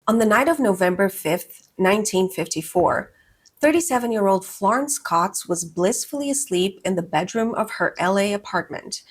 On the night of November 5th, 1954, 37-year-old Florence Cox was blissfully asleep in the bedroom of her LA apartment,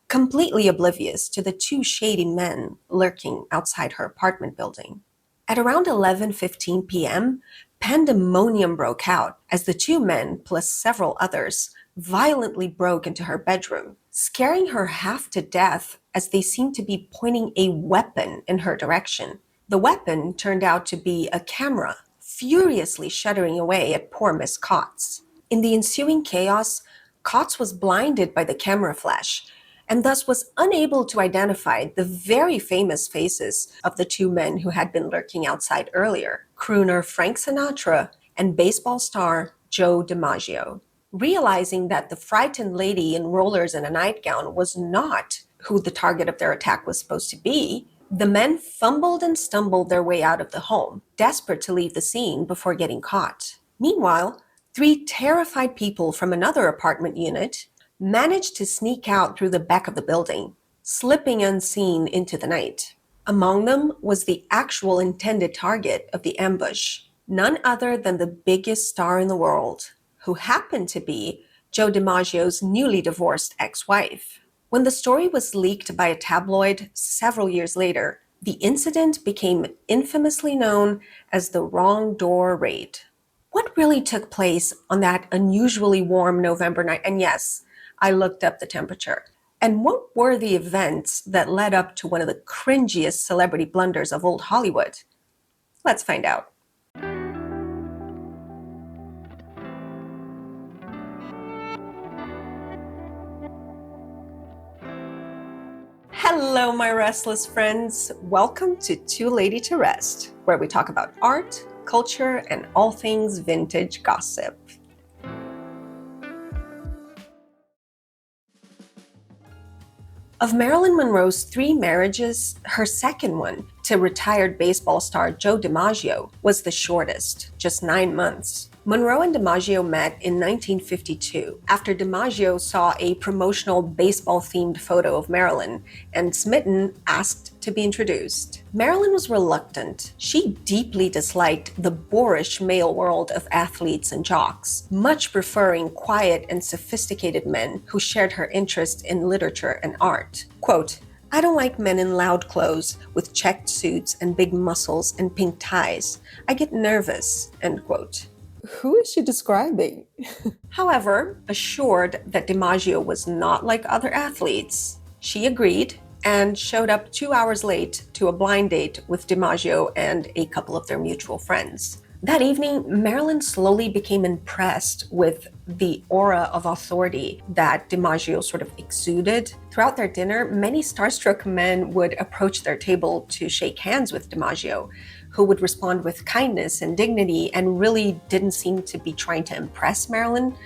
completely oblivious to the two shady men lurking outside her apartment building. At around 11:15 p.m., pandemonium broke out as the two men, plus several others, violently broke into her bedroom, scaring her half to death as they seemed to be pointing a weapon in her direction. The weapon turned out to be a camera, furiously shuddering away at poor Miss Cox. In the ensuing chaos, Cox was blinded by the camera flash and thus was unable to identify the very famous faces of the two men who had been lurking outside earlier, crooner Frank Sinatra and baseball star Joe DiMaggio. Realizing that the frightened lady in rollers and a nightgown was not who the target of their attack was supposed to be, the men fumbled and stumbled their way out of the home, desperate to leave the scene before getting caught. Meanwhile, three terrified people from another apartment unit managed to sneak out through the back of the building, slipping unseen into the night. Among them was the actual intended target of the ambush, none other than the biggest star in the world, who happened to be Joe DiMaggio's newly divorced ex-wife. When the story was leaked by a tabloid several years later, the incident became infamously known as the Wrong Door Raid. What really took place on that unusually warm November night? And yes, I looked up the temperature. And what were the events that led up to one of the cringiest celebrity blunders of old Hollywood? Let's find out. Hello, my restless friends. Welcome to Too Lady to Rest, where we talk about art, culture, and all things vintage gossip. Of Marilyn Monroe's three marriages, her second one, to retired baseball star Joe DiMaggio, was the shortest, just 9 months. Monroe and DiMaggio met in 1952 after DiMaggio saw a promotional baseball-themed photo of Marilyn, and smitten, asked to be introduced. Marilyn was reluctant. She deeply disliked the boorish male world of athletes and jocks, much preferring quiet and sophisticated men who shared her interest in literature and art. Quote, "I don't like men in loud clothes with checked suits and big muscles and pink ties. I get nervous," end quote. Who is she describing? However, assured that DiMaggio was not like other athletes, she agreed and showed up 2 hours late to a blind date with DiMaggio and a couple of their mutual friends. That evening, Marilyn slowly became impressed with the aura of authority that DiMaggio sort of exuded. Throughout their dinner, many starstruck men would approach their table to shake hands with DiMaggio, who would respond with kindness and dignity and really didn't seem to be trying to impress Marilyn,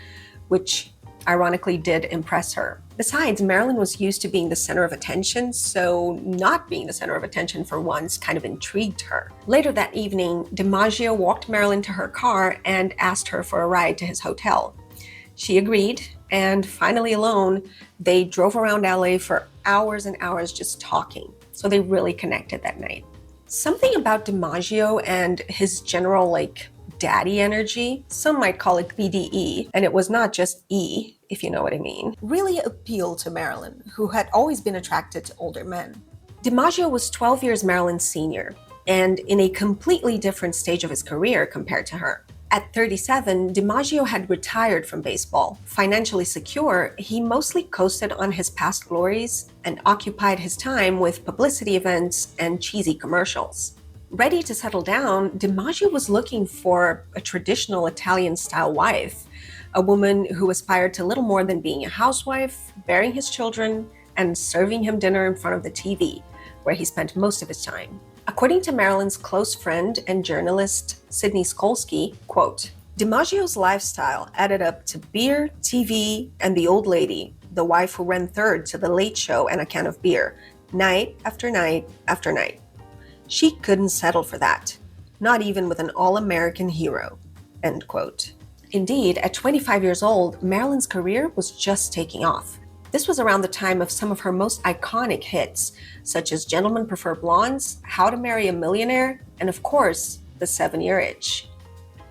which ironically did impress her. Besides, Marilyn was used to being the center of attention, so not being the center of attention for once kind of intrigued her. Later that evening, DiMaggio walked Marilyn to her car and asked her for a ride to his hotel. She agreed, and finally alone, they drove around LA for hours and hours just talking. So they really connected that night. Something about DiMaggio and his general daddy energy, some might call it BDE, and it was not just E, if you know what I mean, Really appealed to Marilyn, who had always been attracted to older men. DiMaggio was 12 years Marilyn's senior, and in a completely different stage of his career compared to her. At 37, DiMaggio had retired from baseball. Financially secure, he mostly coasted on his past glories and occupied his time with publicity events and cheesy commercials. Ready to settle down, DiMaggio was looking for a traditional Italian-style wife, a woman who aspired to little more than being a housewife, bearing his children, and serving him dinner in front of the TV, where he spent most of his time. According to Marilyn's close friend and journalist, Sidney Skolsky, quote, "DiMaggio's lifestyle added up to beer, TV, and the old lady, the wife who ran third to the Late Show and a can of beer, night after night after night. She couldn't settle for that, not even with an all-American hero," end quote. Indeed, at 25 years old, Marilyn's career was just taking off. This was around the time of some of her most iconic hits, such as Gentlemen Prefer Blondes, How to Marry a Millionaire, and of course, The 7-Year Itch.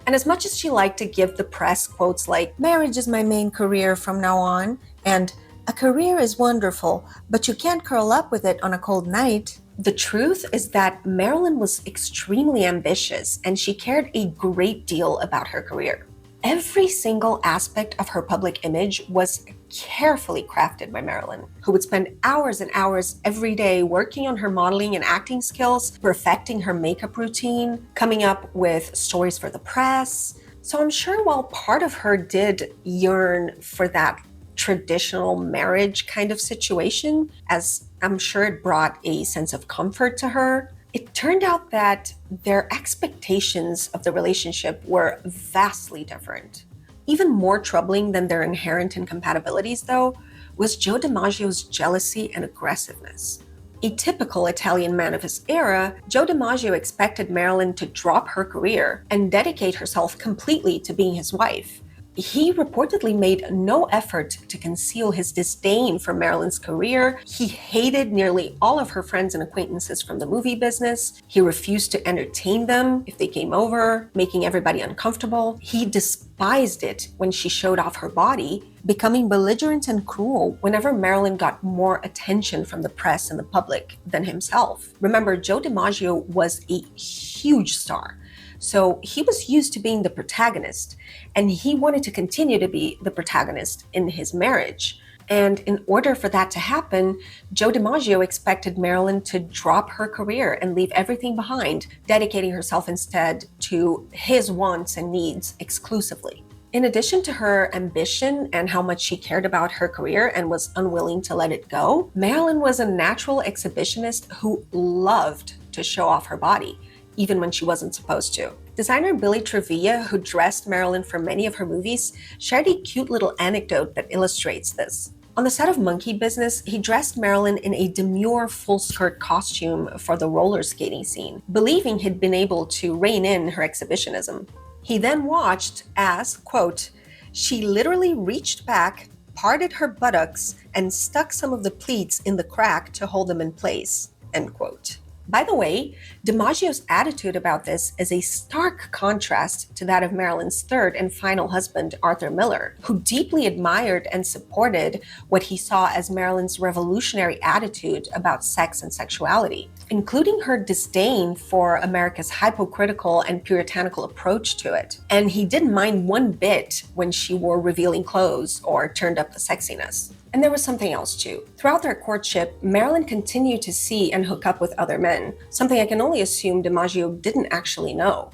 And as much as she liked to give the press quotes like, "Marriage is my main career from now on," and "A career is wonderful, but you can't curl up with it on a cold night," the truth is that Marilyn was extremely ambitious and she cared a great deal about her career. Every single aspect of her public image was carefully crafted by Marilyn, who would spend hours and hours every day working on her modeling and acting skills, perfecting her makeup routine, coming up with stories for the press. So I'm sure while part of her did yearn for that traditional marriage kind of situation, as I'm sure it brought a sense of comfort to her, it turned out that their expectations of the relationship were vastly different. Even more troubling than their inherent incompatibilities, though, was Joe DiMaggio's jealousy and aggressiveness. A typical Italian man of his era, Joe DiMaggio expected Marilyn to drop her career and dedicate herself completely to being his wife. He reportedly made no effort to conceal his disdain for Marilyn's career. He hated nearly all of her friends and acquaintances from the movie business. He refused to entertain them if they came over, making everybody uncomfortable. He despised it when she showed off her body, becoming belligerent and cruel whenever Marilyn got more attention from the press and the public than himself. Remember, Joe DiMaggio was a huge star. So he was used to being the protagonist, and he wanted to continue to be the protagonist in his marriage. And in order for that to happen, Joe DiMaggio expected Marilyn to drop her career and leave everything behind, dedicating herself instead to his wants and needs exclusively. In addition to her ambition and how much she cared about her career and was unwilling to let it go, Marilyn was a natural exhibitionist who loved to show off her body, even when she wasn't supposed to. Designer Billy Trevilla, who dressed Marilyn for many of her movies, shared a cute little anecdote that illustrates this. On the set of Monkey Business, he dressed Marilyn in a demure full-skirt costume for the roller skating scene, believing he'd been able to rein in her exhibitionism. He then watched as, quote, "she literally reached back, parted her buttocks, and stuck some of the pleats in the crack to hold them in place," end quote. By the way, DiMaggio's attitude about this is a stark contrast to that of Marilyn's third and final husband, Arthur Miller, who deeply admired and supported what he saw as Marilyn's revolutionary attitude about sex and sexuality, including her disdain for America's hypocritical and puritanical approach to it. And he didn't mind one bit when she wore revealing clothes or turned up the sexiness. And there was something else too. Throughout their courtship, Marilyn continued to see and hook up with other men, something I can only assume DiMaggio didn't actually know.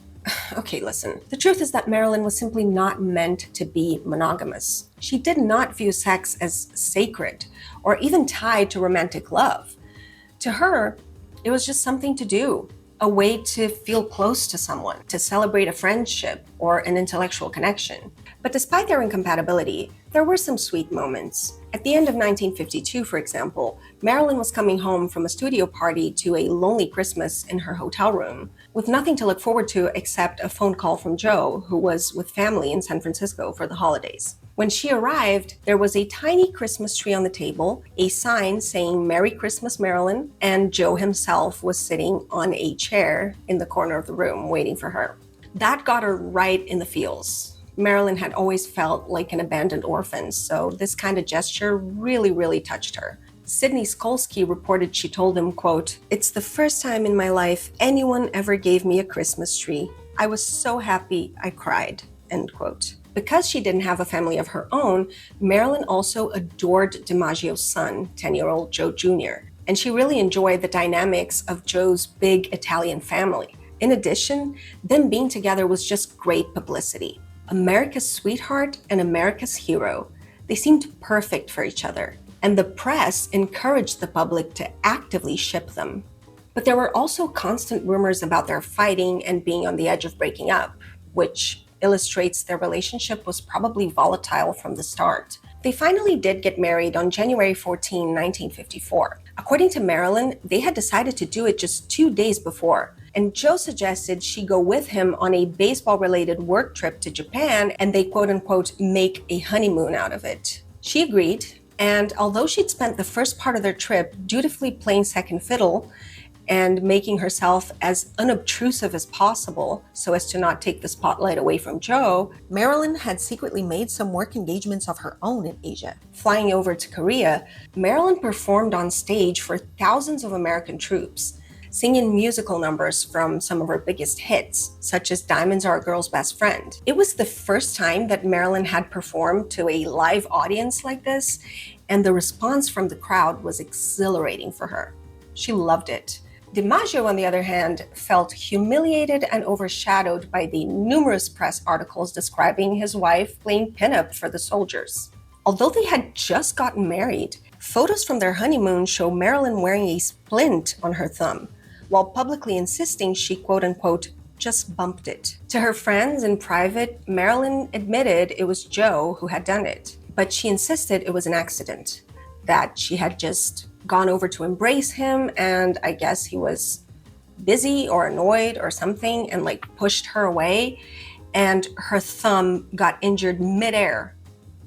Okay, listen. The truth is that Marilyn was simply not meant to be monogamous. She did not view sex as sacred or even tied to romantic love. To her, it was just something to do, a way to feel close to someone, to celebrate a friendship or an intellectual connection. But despite their incompatibility, there were some sweet moments. At the end of 1952, for example, Marilyn was coming home from a studio party to a lonely Christmas in her hotel room, with nothing to look forward to except a phone call from Joe, who was with family in San Francisco for the holidays. When she arrived, there was a tiny Christmas tree on the table, a sign saying "Merry Christmas, Marilyn," and Joe himself was sitting on a chair in the corner of the room waiting for her. That got her right in the feels. Marilyn had always felt like an abandoned orphan, so this kind of gesture really touched her. Sydney Skolsky reported she told him, quote, "It's the first time in my life anyone ever gave me a Christmas tree. I was so happy I cried," end quote. Because she didn't have a family of her own, Marilyn also adored DiMaggio's son, 10-year-old Joe Jr., and she really enjoyed the dynamics of Joe's big Italian family. In addition, them being together was just great publicity. America's sweetheart and America's hero. They seemed perfect for each other, and the press encouraged the public to actively ship them. But there were also constant rumors about their fighting and being on the edge of breaking up, which illustrates their relationship was probably volatile from the start. They finally did get married on January 14, 1954. According to Marilyn, they had decided to do it just 2 days before, and Joe suggested she go with him on a baseball-related work trip to Japan and they quote-unquote make a honeymoon out of it. She agreed, And although she'd spent the first part of their trip dutifully playing second fiddle and making herself as unobtrusive as possible so as to not take the spotlight away from Joe, Marilyn had secretly made some work engagements of her own in Asia. Flying over to Korea, Marilyn performed on stage for thousands of American troops, singing musical numbers from some of her biggest hits, such as Diamonds Are a Girl's Best Friend. It was the first time that Marilyn had performed to a live audience like this, and the response from the crowd was exhilarating for her. She loved it. DiMaggio, on the other hand, felt humiliated and overshadowed by the numerous press articles describing his wife playing pinup for the soldiers. Although they had just gotten married, photos from their honeymoon show Marilyn wearing a splint on her thumb, while publicly insisting she quote-unquote just bumped it. To her friends in private, Marilyn admitted it was Joe who had done it, but she insisted it was an accident, that she had just gone over to embrace him, and I guess he was busy or annoyed or something and pushed her away, and her thumb got injured midair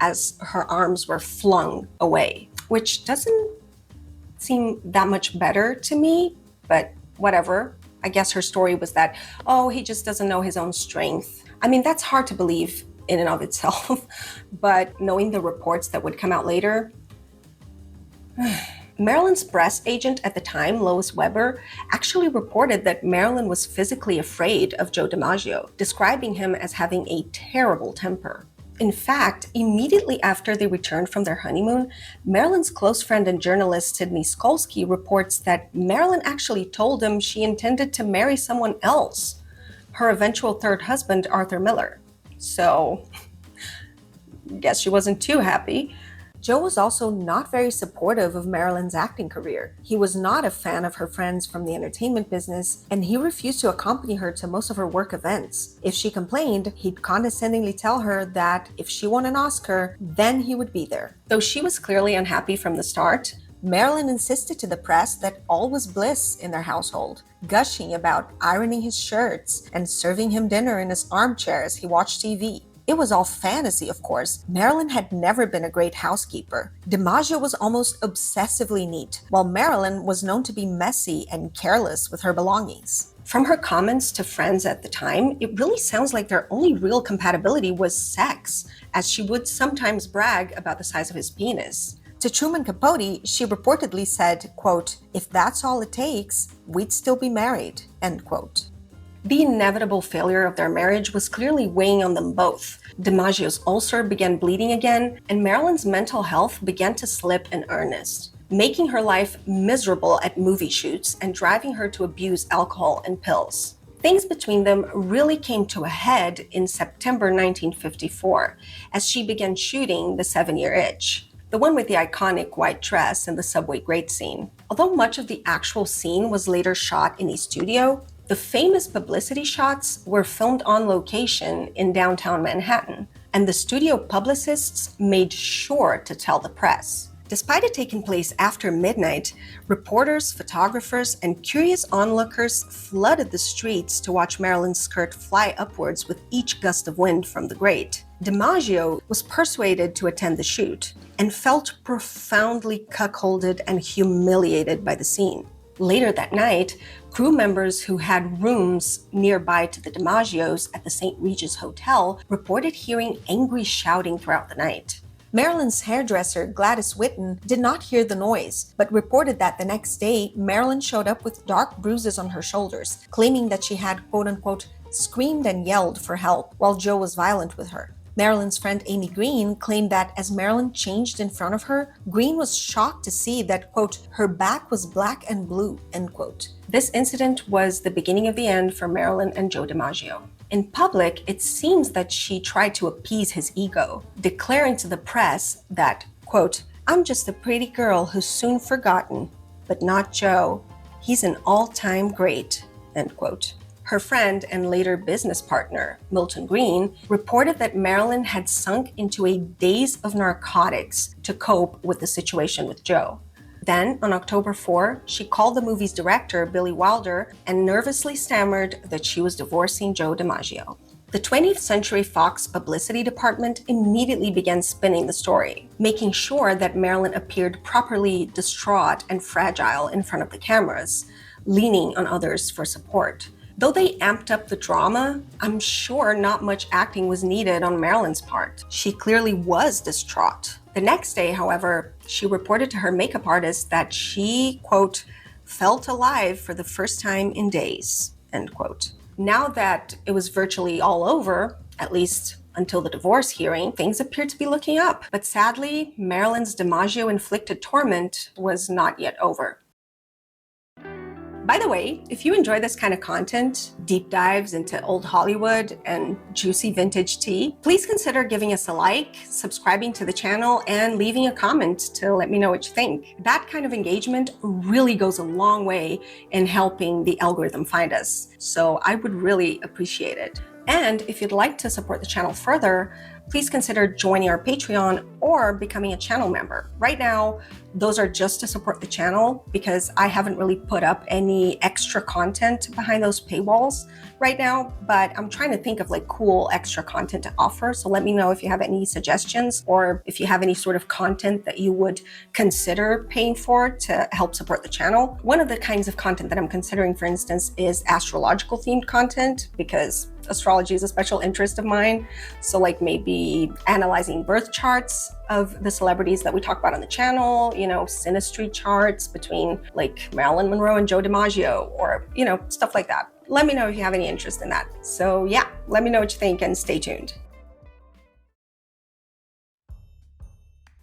as her arms were flung away, which doesn't seem that much better to me, but whatever. I guess her story was that, oh, he just doesn't know his own strength. I mean, that's hard to believe in and of itself, but knowing the reports that would come out later, Marilyn's press agent at the time, Lois Weber, actually reported that Marilyn was physically afraid of Joe DiMaggio, describing him as having a terrible temper. In fact, immediately after they returned from their honeymoon, Marilyn's close friend and journalist Sydney Skolsky reports that Marilyn actually told him she intended to marry someone else, her eventual third husband, Arthur Miller. So, guess she wasn't too happy. Joe was also not very supportive of Marilyn's acting career. He was not a fan of her friends from the entertainment business, and he refused to accompany her to most of her work events. If she complained, he'd condescendingly tell her that if she won an Oscar, then he would be there. Though she was clearly unhappy from the start, Marilyn insisted to the press that all was bliss in their household, gushing about ironing his shirts and serving him dinner in his armchair as he watched TV. It was all fantasy, of course. Marilyn had never been a great housekeeper. DiMaggio was almost obsessively neat, while Marilyn was known to be messy and careless with her belongings. From her comments to friends at the time, it really sounds like their only real compatibility was sex, as she would sometimes brag about the size of his penis. To Truman Capote, she reportedly said, quote, "If that's all it takes, we'd still be married," end quote. The inevitable failure of their marriage was clearly weighing on them both. DiMaggio's ulcer began bleeding again, and Marilyn's mental health began to slip in earnest, making her life miserable at movie shoots and driving her to abuse alcohol and pills. Things between them really came to a head in September 1954, as she began shooting The 7-Year Itch, the one with the iconic white dress and the subway grate scene. Although much of the actual scene was later shot in a studio, the famous publicity shots were filmed on location in downtown Manhattan, and the studio publicists made sure to tell the press. Despite it taking place after midnight, reporters, photographers, and curious onlookers flooded the streets to watch Marilyn's skirt fly upwards with each gust of wind from the grate. DiMaggio was persuaded to attend the shoot and felt profoundly cuckolded and humiliated by the scene. Later that night, crew members who had rooms nearby to the DiMaggio's at the St. Regis Hotel reported hearing angry shouting throughout the night. Marilyn's hairdresser, Gladys Whitten, did not hear the noise, but reported that the next day, Marilyn showed up with dark bruises on her shoulders, claiming that she had, quote-unquote, screamed and yelled for help while Joe was violent with her. Marilyn's friend Amy Green claimed that as Marilyn changed in front of her, Green was shocked to see that, quote, her back was black and blue, end quote. This incident was the beginning of the end for Marilyn and Joe DiMaggio. In public, it seems that she tried to appease his ego, declaring to the press that, quote, "I'm just a pretty girl who's soon forgotten, but not Joe. He's an all-time great," end quote. Her friend and later business partner, Milton Green, reported that Marilyn had sunk into a daze of narcotics to cope with the situation with Joe. Then, on October 4, she called the movie's director, Billy Wilder, and nervously stammered that she was divorcing Joe DiMaggio. The 20th Century Fox publicity department immediately began spinning the story, making sure that Marilyn appeared properly distraught and fragile in front of the cameras, leaning on others for support. Though they amped up the drama, I'm sure not much acting was needed on Marilyn's part. She clearly was distraught. The next day, however, she reported to her makeup artist that she, quote, felt alive for the first time in days, end quote. Now that it was virtually all over, at least until the divorce hearing, things appeared to be looking up. But sadly, Marilyn's DiMaggio-inflicted torment was not yet over. By the way, if you enjoy this kind of content, deep dives into old Hollywood and juicy vintage tea, please consider giving us a like, subscribing to the channel, and leaving a comment to let me know what you think. That kind of engagement really goes a long way in helping the algorithm find us, so I would really appreciate it. And if you'd like to support the channel further, please consider joining our Patreon or becoming a channel member. Right now, those are just to support the channel because I haven't really put up any extra content behind those paywalls right now, but I'm trying to think of like cool extra content to offer. So let me know if you have any suggestions or if you have any sort of content that you would consider paying for to help support the channel. One of the kinds of content that I'm considering, for instance, is astrological themed content because astrology is a special interest of mine. So like maybe analyzing birth charts of the celebrities that we talk about on the channel, synastry charts between like Marilyn Monroe and Joe DiMaggio or, stuff like that. Let me know if you have any interest in that. So yeah, let me know what you think and stay tuned.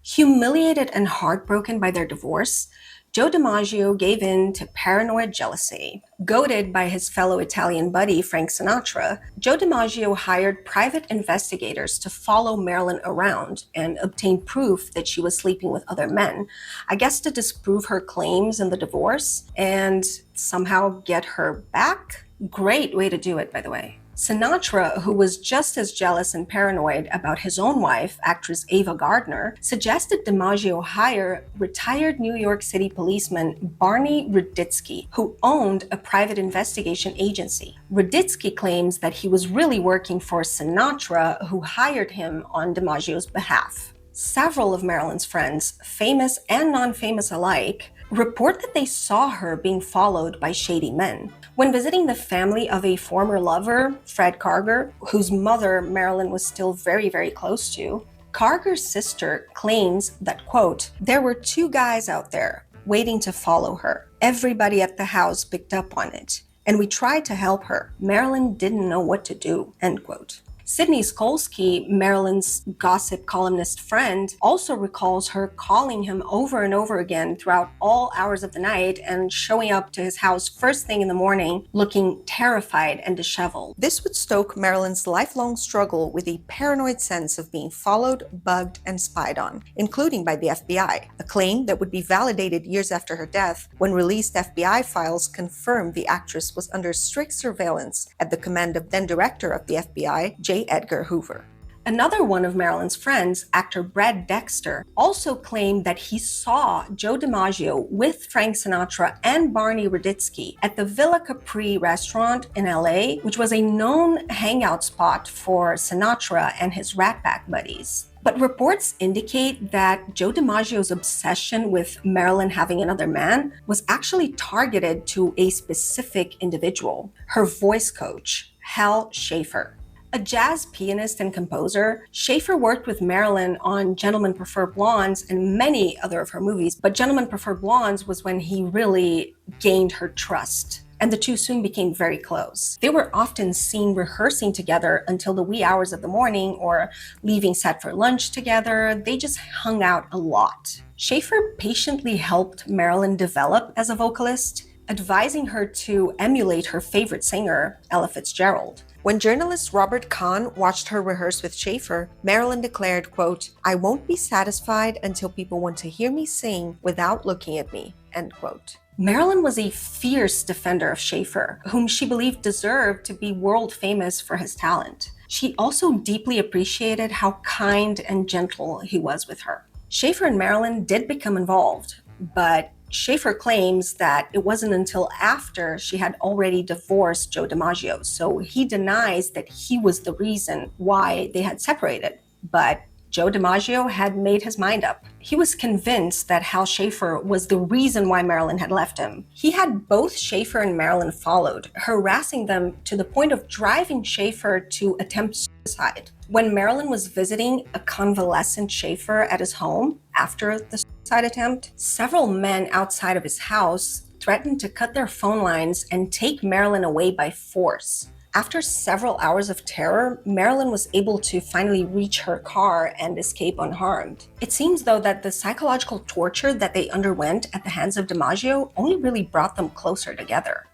Humiliated and heartbroken by their divorce, Joe DiMaggio gave in to paranoid jealousy. Goaded by his fellow Italian buddy, Frank Sinatra, Joe DiMaggio hired private investigators to follow Marilyn around and obtain proof that she was sleeping with other men, I guess to disprove her claims in the divorce and somehow get her back. Great way to do it, by the way. Sinatra, who was just as jealous and paranoid about his own wife, actress Ava Gardner, suggested DiMaggio hire retired New York City policeman Barney Ruditsky, who owned a private investigation agency. Ruditsky claims that he was really working for Sinatra, who hired him on DiMaggio's behalf. Several of Marilyn's friends, famous and non-famous alike, report that they saw her being followed by shady men. When visiting the family of a former lover, Fred Karger, whose mother Marilyn was still very, very close to, Karger's sister claims that, quote, there were two guys out there waiting to follow her. Everybody at the house picked up on it, and we tried to help her. Marilyn didn't know what to do, end quote. Sydney Skolsky, Marilyn's gossip columnist friend, also recalls her calling him over and over again throughout all hours of the night and showing up to his house first thing in the morning, looking terrified and disheveled. This would stoke Marilyn's lifelong struggle with a paranoid sense of being followed, bugged, and spied on, including by the FBI, a claim that would be validated years after her death when released FBI files confirmed the actress was under strict surveillance at the command of then-director of the FBI, J. Edgar Hoover. Another one of Marilyn's friends, actor Brad Dexter, also claimed that he saw Joe DiMaggio with Frank Sinatra and Barney Ruditsky at the Villa Capri restaurant in LA, which was a known hangout spot for Sinatra and his Rat Pack buddies. But reports indicate that Joe DiMaggio's obsession with Marilyn having another man was actually targeted to a specific individual, her voice coach, Hal Schaefer. A jazz pianist and composer, Schaefer worked with Marilyn on Gentlemen Prefer Blondes and many other of her movies, but Gentlemen Prefer Blondes was when he really gained her trust, and the two soon became very close. They were often seen rehearsing together until the wee hours of the morning or leaving set for lunch together. They just hung out a lot. Schaefer patiently helped Marilyn develop as a vocalist, advising her to emulate her favorite singer, Ella Fitzgerald. When journalist Robert Kahn watched her rehearse with Schaefer, Marilyn declared, quote, I won't be satisfied until people want to hear me sing without looking at me, end quote. Marilyn was a fierce defender of Schaefer, whom she believed deserved to be world famous for his talent. She also deeply appreciated how kind and gentle he was with her. Schaefer and Marilyn did become involved, but Schaefer claims that it wasn't until after she had already divorced Joe DiMaggio, so he denies that he was the reason why they had separated. But Joe DiMaggio had made his mind up. He was convinced that Hal Schaefer was the reason why Marilyn had left him. He had both Schaefer and Marilyn followed, harassing them to the point of driving Schaefer to attempt suicide. When Marilyn was visiting a convalescent Schaefer at his home after the suicide attempt, several men outside of his house threatened to cut their phone lines and take Marilyn away by force. After several hours of terror, Marilyn was able to finally reach her car and escape unharmed. It seems, though, that the psychological torture that they underwent at the hands of DiMaggio only really brought them closer together.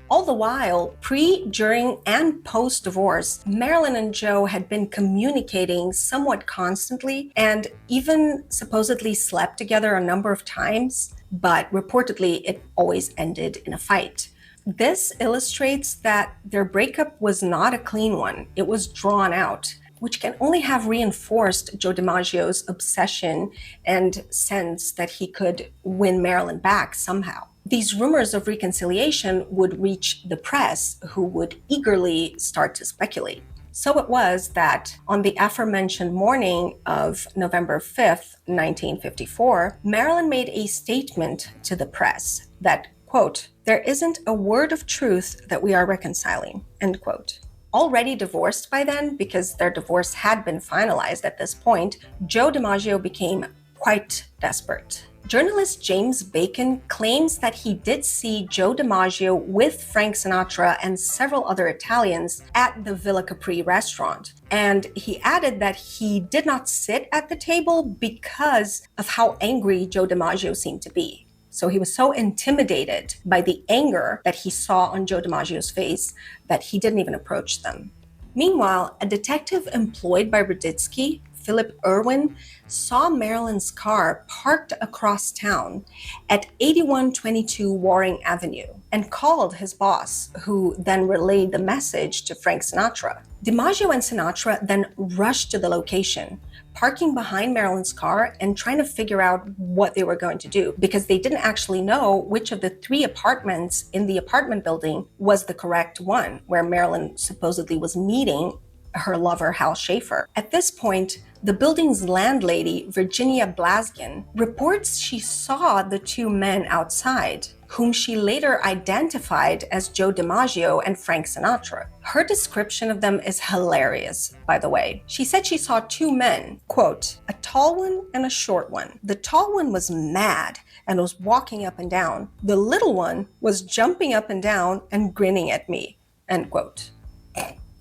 All the while, pre, during, and post-divorce, Marilyn and Joe had been communicating somewhat constantly and even supposedly slept together a number of times, but reportedly it always ended in a fight. This illustrates that their breakup was not a clean one. It was drawn out, which can only have reinforced Joe DiMaggio's obsession and sense that he could win Marilyn back somehow. These rumors of reconciliation would reach the press, who would eagerly start to speculate. So it was that on the aforementioned morning of November 5th, 1954, Marilyn made a statement to the press that, quote, "There isn't a word of truth that we are reconciling," end quote. Already divorced by then, because their divorce had been finalized at this point, Joe DiMaggio became quite desperate. Journalist James Bacon claims that he did see Joe DiMaggio with Frank Sinatra and several other Italians at the Villa Capri restaurant. And he added that he did not sit at the table because of how angry Joe DiMaggio seemed to be. So he was so intimidated by the anger that he saw on Joe DiMaggio's face that he didn't even approach them. Meanwhile, a detective employed by Ruditsky, Philip Irwin, saw Marilyn's car parked across town at 8122 Waring Avenue and called his boss, who then relayed the message to Frank Sinatra. DiMaggio and Sinatra then rushed to the location, parking behind Marilyn's car and trying to figure out what they were going to do, because they didn't actually know which of the 3 apartments in the apartment building was the correct one, where Marilyn supposedly was meeting her lover, Hal Schaefer. At this point, the building's landlady, Virginia Blaskin, reports she saw the 2 men outside, whom she later identified as Joe DiMaggio and Frank Sinatra. Her description of them is hilarious, by the way. She said she saw 2 men, quote, "a tall one and a short one. The tall one was mad and was walking up and down. The little one was jumping up and down and grinning at me," end quote.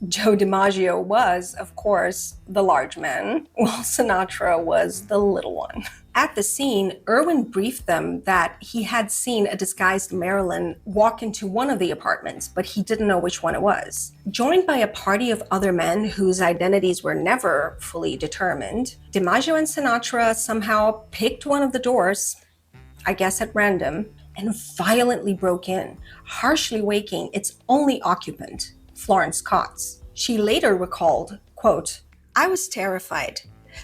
Joe DiMaggio was, of course, the large man, while Sinatra was the little one. At the scene, Irwin briefed them that he had seen a disguised Marilyn walk into one of the apartments, but he didn't know which one it was. Joined by a party of other men whose identities were never fully determined, DiMaggio and Sinatra somehow picked one of the doors, I guess at random, and violently broke in, harshly waking its only occupant, Florence Cox. She later recalled, quote, "I was terrified.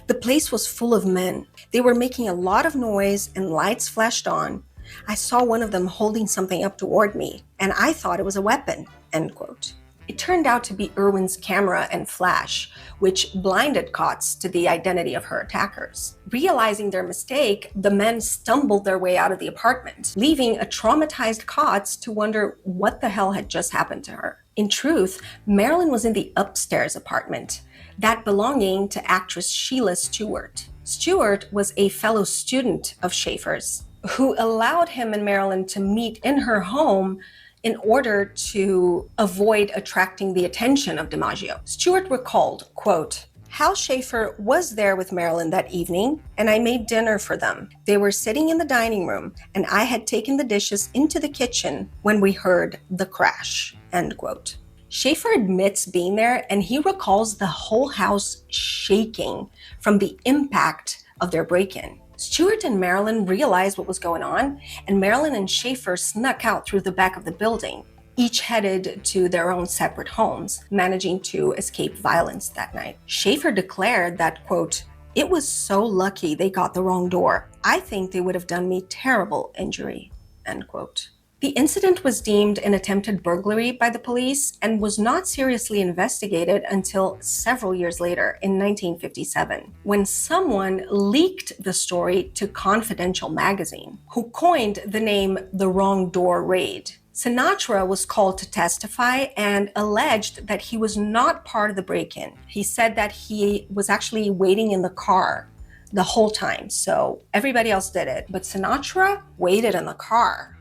The place was full of men. They were making a lot of noise and lights flashed on. I saw one of them holding something up toward me, and I thought it was a weapon," end quote. It turned out to be Irwin's camera and flash, which blinded Cox to the identity of her attackers. Realizing their mistake, the men stumbled their way out of the apartment, leaving a traumatized Cox to wonder what the hell had just happened to her. In truth, Marilyn was in the upstairs apartment, that belonging to actress Sheila Stewart. Stewart was a fellow student of Schaefer's, who allowed him and Marilyn to meet in her home in order to avoid attracting the attention of DiMaggio. Stewart recalled, quote, "Hal Schaefer was there with Marilyn that evening, and I made dinner for them. They were sitting in the dining room, and I had taken the dishes into the kitchen when we heard the crash," end quote. Schaefer admits being there, and he recalls the whole house shaking from the impact of their break-in. Stewart and Marilyn realized what was going on, and Marilyn and Schaefer snuck out through the back of the building, each headed to their own separate homes, managing to escape violence that night. Schaefer declared that, quote, It was so lucky they got the wrong door. I think they would have done me terrible injury." End quote. The incident was deemed an attempted burglary by the police and was not seriously investigated until several years later in 1957, when someone leaked the story to Confidential magazine, who coined the name the Wrong Door Raid. Sinatra was called to testify and alleged that he was not part of the break-in. He said that he was actually waiting in the car the whole time, so everybody else did it, but Sinatra waited in the car.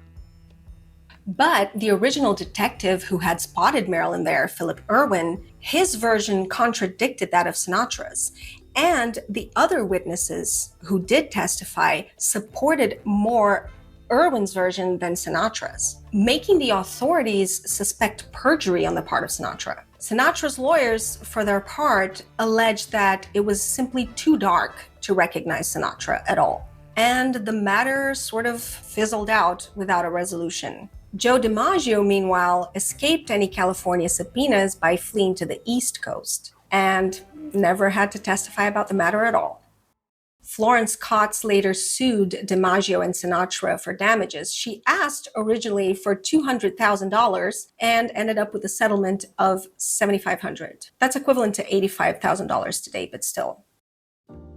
But the original detective who had spotted Marilyn there, Philip Irwin, his version contradicted that of Sinatra's. And the other witnesses who did testify supported more Irwin's version than Sinatra's, making the authorities suspect perjury on the part of Sinatra. Sinatra's lawyers, for their part, alleged that it was simply too dark to recognize Sinatra at all. And the matter sort of fizzled out without a resolution. Joe DiMaggio, meanwhile, escaped any California subpoenas by fleeing to the East Coast and never had to testify about the matter at all. Florence Cox later sued DiMaggio and Sinatra for damages. She asked originally for $200,000 and ended up with a settlement of $7,500. That's equivalent to $85,000 today, but still.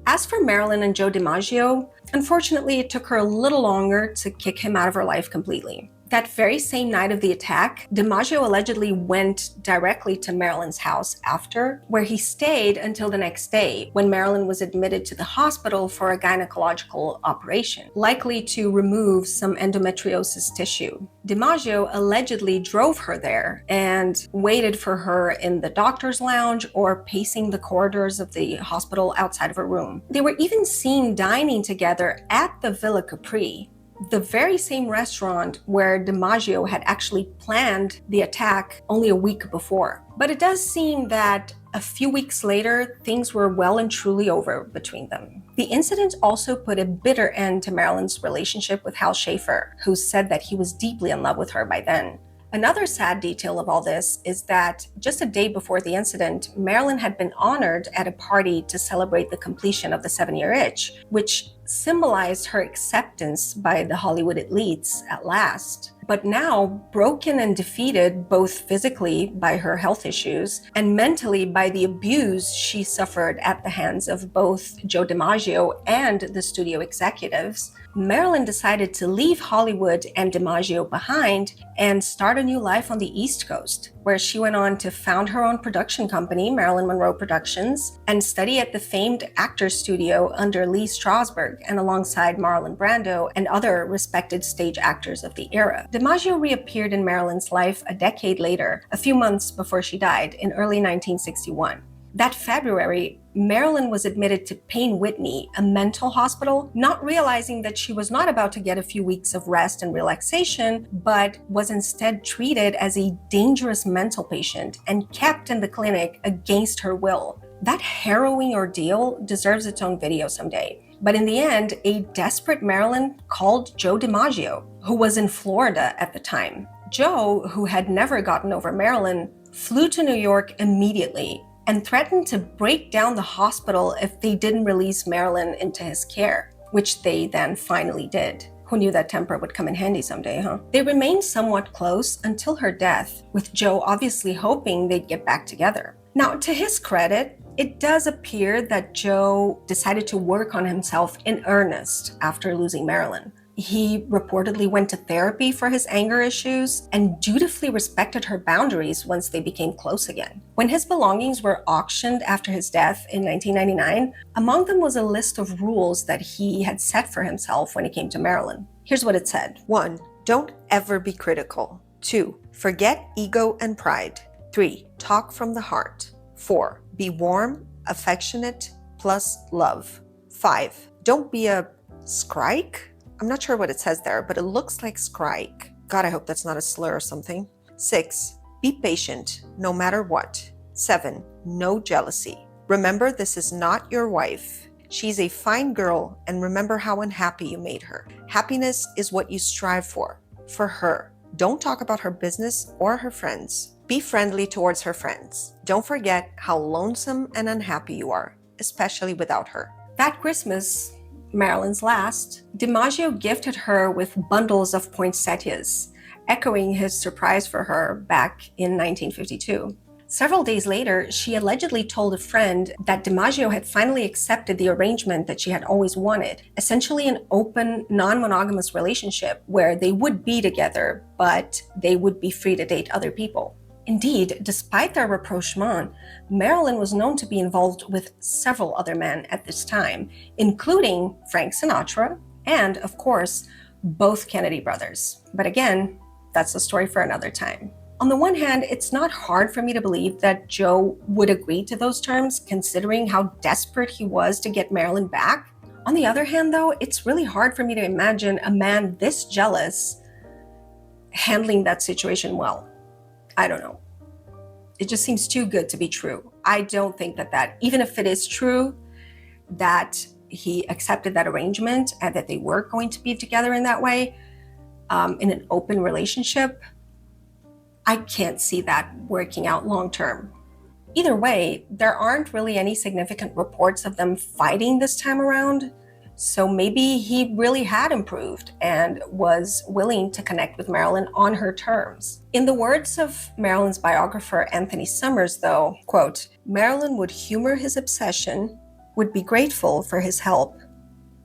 As for Marilyn and Joe DiMaggio, unfortunately, it took her a little longer to kick him out of her life completely. That very same night of the attack, DiMaggio allegedly went directly to Marilyn's house after, where he stayed until the next day when Marilyn was admitted to the hospital for a gynecological operation, likely to remove some endometriosis tissue. DiMaggio allegedly drove her there and waited for her in the doctor's lounge or pacing the corridors of the hospital outside of her room. They were even seen dining together at the Villa Capri, the very same restaurant where DiMaggio had actually planned the attack only a week before. But it does seem that a few weeks later, things were well and truly over between them. The incident also put a bitter end to Marilyn's relationship with Hal Schaefer, who said that he was deeply in love with her by then. Another sad detail of all this is that just a day before the incident, Marilyn had been honored at a party to celebrate the completion of the 7-year itch, which symbolized her acceptance by the Hollywood elites at last. But now, broken and defeated both physically by her health issues and mentally by the abuse she suffered at the hands of both Joe DiMaggio and the studio executives, Marilyn decided to leave Hollywood and DiMaggio behind and start a new life on the East Coast, where she went on to found her own production company, Marilyn Monroe Productions, and study at the famed Actors Studio under Lee Strasberg and alongside Marlon Brando and other respected stage actors of the era. DiMaggio reappeared in Marilyn's life a decade later, a few months before she died in early 1961. That February, Marilyn was admitted to Payne Whitney, a mental hospital, not realizing that she was not about to get a few weeks of rest and relaxation, but was instead treated as a dangerous mental patient and kept in the clinic against her will. That harrowing ordeal deserves its own video someday. But in the end, a desperate Marilyn called Joe DiMaggio, who was in Florida at the time. Joe, who had never gotten over Marilyn, flew to New York immediately and threatened to break down the hospital if they didn't release Marilyn into his care, which they then finally did. Who knew that temper would come in handy someday, huh? They remained somewhat close until her death, with Joe obviously hoping they'd get back together. Now, to his credit, it does appear that Joe decided to work on himself in earnest after losing Marilyn. He reportedly went to therapy for his anger issues and dutifully respected her boundaries once they became close again. When his belongings were auctioned after his death in 1999, among them was a list of rules that he had set for himself when it came to Marilyn. Here's what it said. 1. Don't ever be critical. 2. Forget ego and pride. 3. Talk from the heart. 4. Be warm, affectionate, plus love. 5. Don't be a scrike? I'm not sure what it says there, but it looks like scrike. God, I hope that's not a slur or something. 6. Be patient, no matter what. 7. No jealousy. Remember, this is not your wife. She's a fine girl, and remember how unhappy you made her. Happiness is what you strive for her. Don't talk about her business or her friends. Be friendly towards her friends. Don't forget how lonesome and unhappy you are, especially without her. That Christmas, Marilyn's last, DiMaggio gifted her with bundles of poinsettias, echoing his surprise for her back in 1952. Several days later, she allegedly told a friend that DiMaggio had finally accepted the arrangement that she had always wanted, essentially an open, non-monogamous relationship where they would be together, but they would be free to date other people. Indeed, despite their rapprochement, Marilyn was known to be involved with several other men at this time, including Frank Sinatra and, of course, both Kennedy brothers. But again, that's a story for another time. On the one hand, it's not hard for me to believe that Joe would agree to those terms, considering how desperate he was to get Marilyn back. On the other hand, though, it's really hard for me to imagine a man this jealous handling that situation well. I don't know. It just seems too good to be true. I don't think that even if it is true that he accepted that arrangement and that they were going to be together in that way, in an open relationship, I can't see that working out long term. Either way, there aren't really any significant reports of them fighting this time around. So maybe he really had improved and was willing to connect with Marilyn on her terms. In the words of Marilyn's biographer, Anthony Summers, though, quote, Marilyn would humor his obsession, would be grateful for his help,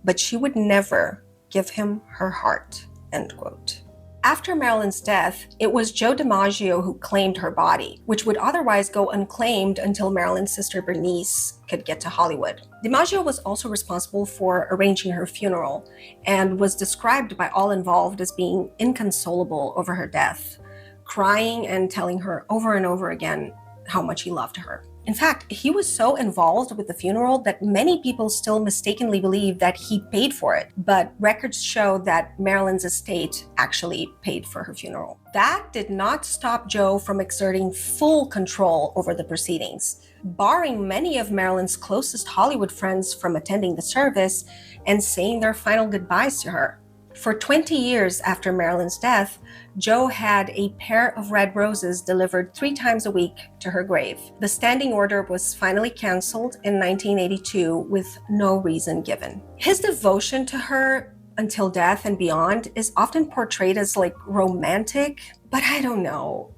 but she would never give him her heart, end quote. After Marilyn's death, it was Joe DiMaggio who claimed her body, which would otherwise go unclaimed until Marilyn's sister Bernice could get to Hollywood. DiMaggio was also responsible for arranging her funeral and was described by all involved as being inconsolable over her death, crying and telling her over and over again how much he loved her. In fact, he was so involved with the funeral that many people still mistakenly believe that he paid for it, but records show that Marilyn's estate actually paid for her funeral. That did not stop Joe from exerting full control over the proceedings, barring many of Marilyn's closest Hollywood friends from attending the service and saying their final goodbyes to her. For 20 years after Marilyn's death, Joe had a pair of red roses delivered 3 times a week to her grave. The standing order was finally canceled in 1982 with no reason given. His devotion to her until death and beyond is often portrayed as like romantic, but I don't know.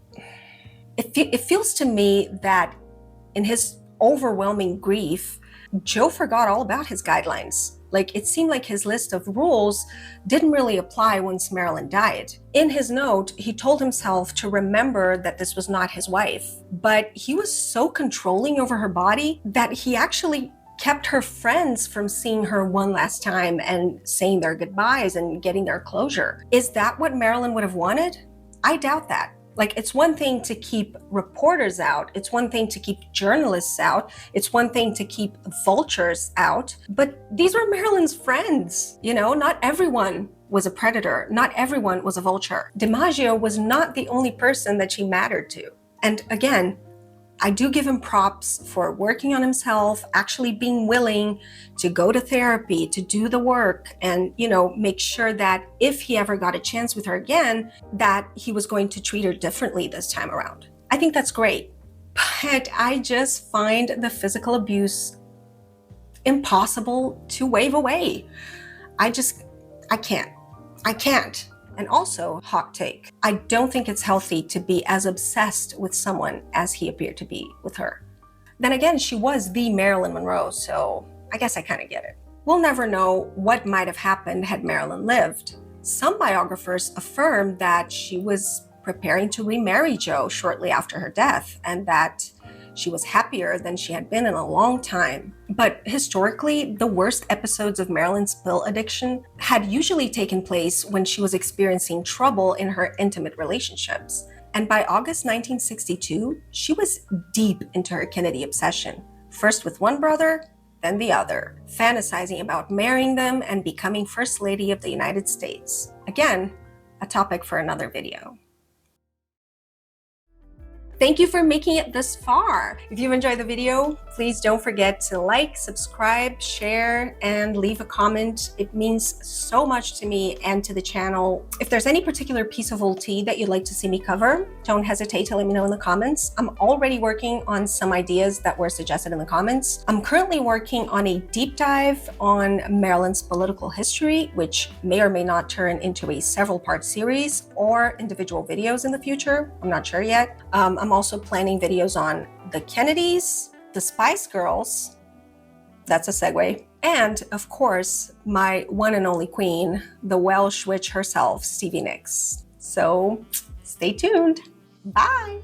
It feels to me that in his overwhelming grief, Joe forgot all about his guidelines. Like, it seemed like his list of rules didn't really apply once Marilyn died. In his note, he told himself to remember that this was not his wife, but he was so controlling over her body that he actually kept her friends from seeing her one last time and saying their goodbyes and getting their closure. Is that what Marilyn would have wanted? I doubt that. Like, it's one thing to keep reporters out. It's one thing to keep journalists out. It's one thing to keep vultures out. But these were Marilyn's friends. You know, not everyone was a predator. Not everyone was a vulture. DiMaggio was not the only person that she mattered to. And again, I do give him props for working on himself, actually being willing to go to therapy, to do the work, and, you know, make sure that if he ever got a chance with her again, that he was going to treat her differently this time around. I think that's great. But I just find the physical abuse impossible to wave away. I can't. And also, hot take, I don't think it's healthy to be as obsessed with someone as he appeared to be with her. Then again, she was the Marilyn Monroe, so I guess I kind of get it. We'll never know what might have happened had Marilyn lived. Some biographers affirm that she was preparing to remarry Joe shortly after her death, and that she was happier than she had been in a long time. But historically, the worst episodes of Marilyn's pill addiction had usually taken place when she was experiencing trouble in her intimate relationships. And by August 1962, she was deep into her Kennedy obsession, first with one brother, then the other, fantasizing about marrying them and becoming First Lady of the United States. Again, a topic for another video. Thank you for making it this far. If you've enjoyed the video, please don't forget to like, subscribe, share, and leave a comment. It means so much to me and to the channel. If there's any particular piece of old tea that you'd like to see me cover, don't hesitate to let me know in the comments. I'm already working on some ideas that were suggested in the comments. I'm currently working on a deep dive on Maryland's political history, which may or may not turn into a several-part series or individual videos in the future. I'm not sure yet. I'm also planning videos on the Kennedys, the Spice Girls, that's a segue, and of course, my one and only queen, the Welsh witch herself, Stevie Nicks. So stay tuned. Bye.